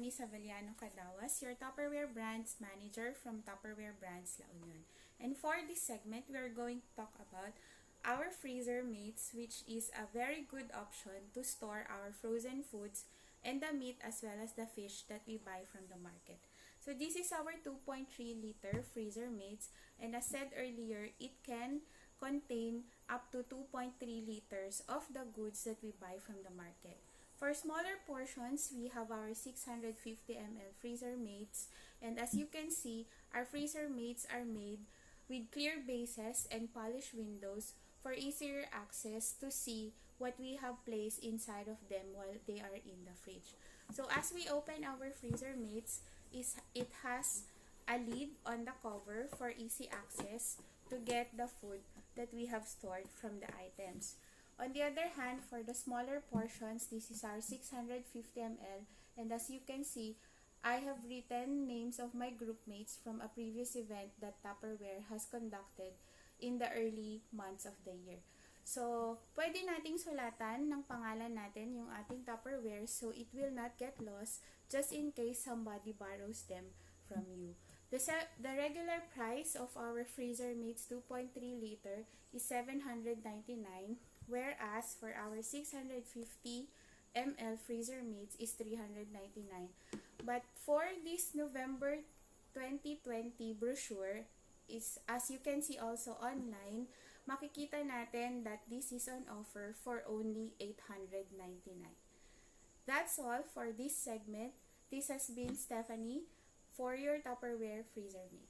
Stephanie Savellano Cadawas, your Tupperware Brands Manager from Tupperware Brands La Union. And for this segment, we are going to talk about our freezer mates, which is a very good option to store our frozen foods and the meat as well as the fish that we buy from the market. So this is our 2.3 liter freezer mates, and as said earlier, it can contain up to 2.3 liters of the goods that we buy from the market. For smaller portions, we have our 650 ml freezer mates, and as you can see, our freezer mates are made with clear bases and polished windows for easier access to see what we have placed inside of them while they are in the fridge. So as we open our freezer mates, it has a lid on the cover for easy access to get the food that we have stored from the items. On the other hand, for the smaller portions, this is our 650 ml, and as you can see, I have written names of my group mates from a previous event that Tupperware has conducted in the early months of the year. So, pwede nating sulatan ng pangalan natin yung ating Tupperware so it will not get lost just in case somebody borrows them from you. The regular price of our freezer mates 2.3 liter is $799, whereas for our 650 ml freezer mates is $399. But for this November 2020 brochure, is as you can see also online, makikita natin that this is on offer for only $899. That's all for this segment. This has been Stephanie for your Tupperware freezer mate.